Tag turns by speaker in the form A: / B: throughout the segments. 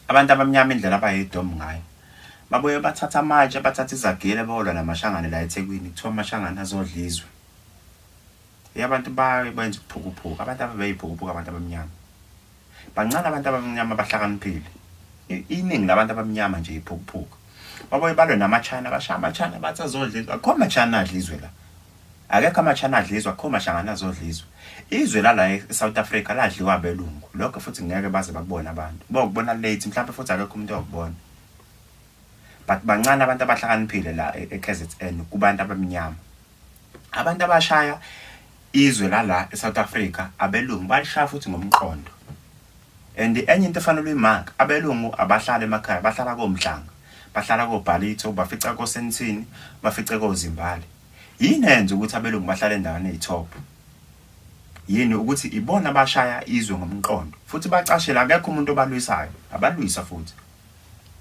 A: abantu abamnyama indlela abayidomu ngayo babuye bathatha amatshe bathatha izagile bolwa namashangane la eThekwini kuthiwa amashangane azodlizwe yabantu bayenza ukuphukuphuka abantu ababeyiphukuphuka abantu abamnyama bancane abantu abamnyama bahlakaniphile iningi labantu abamnyama nje iphukuphuka babuye balwe namachina bashaya amachina bathi azodlizwa akho amachina adlizwe la akekho amachina adlizwa akho mashangane azodlizwa izwe la eSouth Africa ladliwa abelungu lokho futhi ngeke baze bakubona abantu bokubona late mhlawumbe futhi akekho umuntu okubona but bancane abantu abahlakaniphile la eKZN kubantu abamnyama abantu abashaya izwe la eSouth Africa abelungu balishaya futhi ngomqondo and enye into efanele uyimark abelungu abahlala emakhaya bahlala komhlanga bahlala koBhalito bafica koSenthini bafice koZimbali yini enze ukuthi abelungu bahlale endaweni ezitop yini ukuthi ibona abashaya izwe ngomqondo futhi bacashela akekho umuntu obalwisayo abalwisa futhi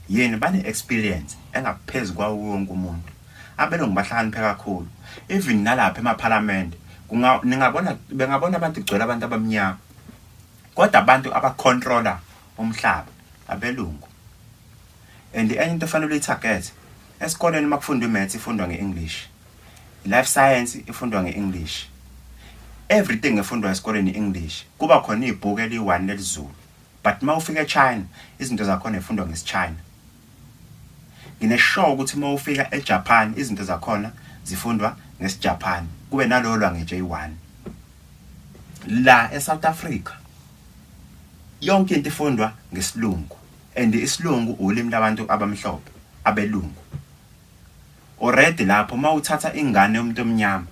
A: yini bane experience engaphezulu kwawo wonke umuntu abelungu bahlakaniphe kakhulu even nalapha emaparliament ningabona bengabona abantu igcwele abantu abamnyama kodwa abantu abacontroller umhlaba abelungu and enye into efanele uyitarget esikoleni makufundwa imaths ifundwa ngeEnglish life science ifundwa ngeEnglish everything efundwa esikoleni English kuba khona ibhuku eli1 lelizulu but mawufika eChina izinto zakhona ifundwa ngesiChina ngineshow ukuthi mawufika eJapan izinto zakhona zifundwa ngesiJapan kube nalolwa ngeJ1 la eSouth Africa yonke into ifundwa ngesilungu and isilungu ulimi labantu abamhlophe abelungu already lapho mawuthatha ingane yomuntu omnyama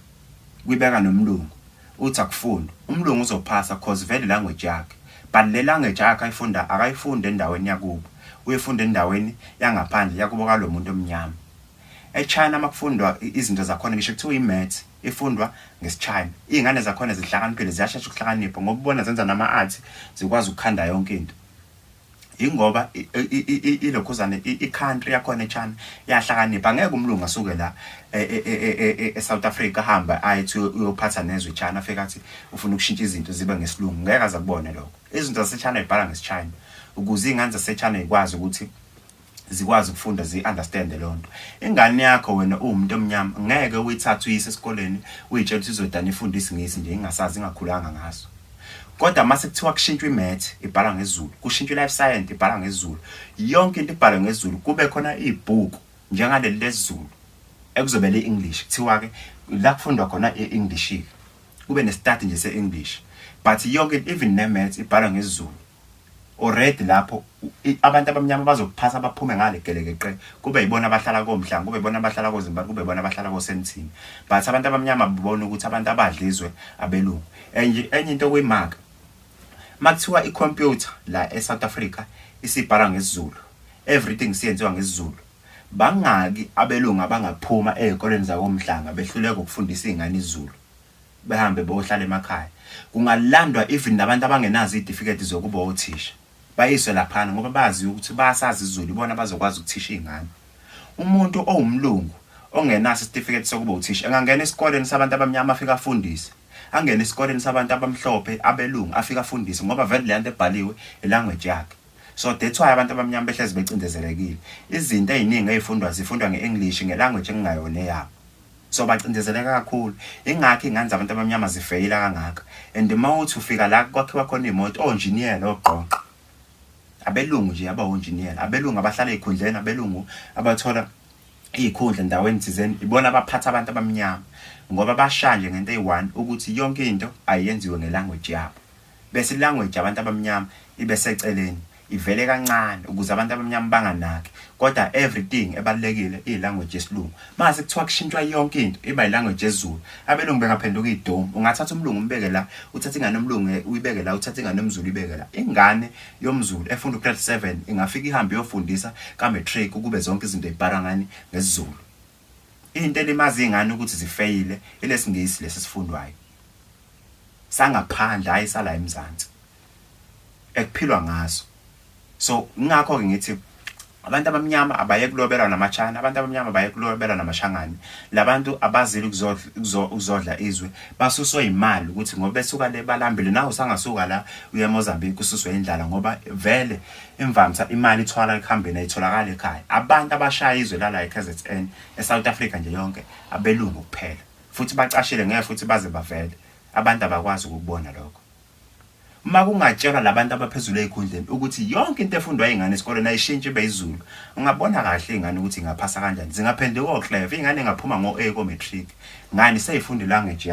A: kuyibeka nomlungu uthi akufunda umlungu uzophasa cause vele language yakhe but le language yakhe ayifunda akayifunde endaweni yakubo uyifunda endaweni yangaphandle yakubo kalo muntu omnyama eChina makufundwa izinto zakhona ngisho kuthiwa imaths ifundwa ngesiChina izingane zakhona zihlakaniphile ziyashesha ukuhlakanipha ngokubona zenza nama-arts zikwazi ukukhanda yonke into ingoba ilokhuzane i-country yakhona eChina yahlakanipha ngeke umlungu asuke la eSouth Africa ahamba ayithi uyophatha nezwe eChina afika athi ufuna ukushintsha izinto zibe ngesilungu ngeke azakubone lokho izinto zaseChina ibhala ngesiChina ukuze izingane zaseChina ikwazi ukuthi zikwazi ukufunda zi-understand lonto ingane yakho wena umuntu omnyama ngeke uyithathe uyise esikoleni uyitshela ukuthi izodana ifunda isingisi nje ingasazi ingakhulanga ngaso kodwa mase kuthiwa kushintshwe imaths ibhala ngesiZulu kushintshwe life science ibhala ngesiZulu yonke into ibhala ngesiZulu kube khona ibhuku njengaleli lesiZulu ekuzobe le-English kuthiwa ke la kufundwa khona e-English kube nestart nje se-English but yonke even ne-maths ibhala ngesiZulu already lapho abantu abamnyama bazokuphasa baphume ngale gelekeqe kube yibona abahlala komhlanga kube yibona abahlala koZimbabwe kube yibona abahlala koSenthini but abantu abamnyama babona ukuthi abantu abadlizwe abelungu enye into okuyimark makuthiwa icomputer la eSouth Africa isibhala ngesiZulu everything siyenziwa ngesiZulu bangaki abelungu abangaphuma ezikoleni zakomhlanga behluleka ukufundisa izingane isiZulu behambe bohlala emakhaya kungalandwa even nabantu abangenazo izitifikethi zokuba othisha bayiswe lapha ngoba bazi ukuthi basazi isiZulu ibona bazokwazi ukuthisha izingane umuntu owumlungu ongenaso icertificate sokuba uthisha engangena esikoleni sabantu abamnyama afika afundise angena esikoleni sabantu abamhlophe abelungu afika afundise ngoba vele le nto ebhaliwe ilanguage yakhe so that's why abantu abamnyama behlezi becindezelekile izinto eziningi ezifundwa zifundwa ngeEnglish ngelanguage engingayona yabo so bacindezeleka kakhulu ingakho ingane zabantu abamnyama zifeyila kangaka and mawuthi ufika la kwakhiwa khona imoto engineer ogqoqa abelungu nje abawo-engineer abelungu abahlala ezikhundleni abelungu abathola izikhundla endaweni thizeni ibona abaphatha abantu abamnyama ngoba bashanje ngento eyi-1 ukuthi yonke into ayenziwe ngelanguage yabo bese ilanguage abantu abamnyama ibe seceleni ivele kancane ukuze abantu abamnyama banganaki kodwa everything ebalekile ilanguage yesilungu mase kuthiwa kushintshwa yonke into iba ilanguage yesiZulu abelungu bengaphenduka idomu ungathatha umlungu umbeke la uthatha ingane yomlungu uyibeke la uthatha ingane yomZulu ibeke la ingane yomZulu efunda grade 7 ingafika ihambe yofundisa ka-matric ukube zonke izinto ezibhala ngani ngesiZulu into elimazi ingane ukuthi zifeyile ilesingisi lesifundwayo sangaphandle hayi sala eMzansi ekuphilwa ngaso so ngakho ke ngithi abantu abamnyama abaye kulobela namachana, abantu abamnyama abaye kulobela namashangani. Labantu abazili ukuzodla izwe basuswe imali ukuthi ngoba besuka le balambile nawe usangasuka la uya eMozambique ususwe indlala ngoba vele imvamsa imali ithwala ikhambeni ayitholakala ekhaya. Abantu abashaya izwe la eKZN eSouth Africa nje yonke abelungu kuphela. Futhi bacashile ngeke futhi baze bavele. Abantu abakwazi ukubona lokho. Uma kungatshelwa labantu abaphezulu ezikhundleni ukuthi yonke into efundwa izingane esikoleni ayishintshe ibe izulu, ungabona kahle izingane ukuthi ingaphasa kanjani. Zingaphenduka oclever, izingane engaphuma ngo-A ko matric. Ngani seyifunda ilanguage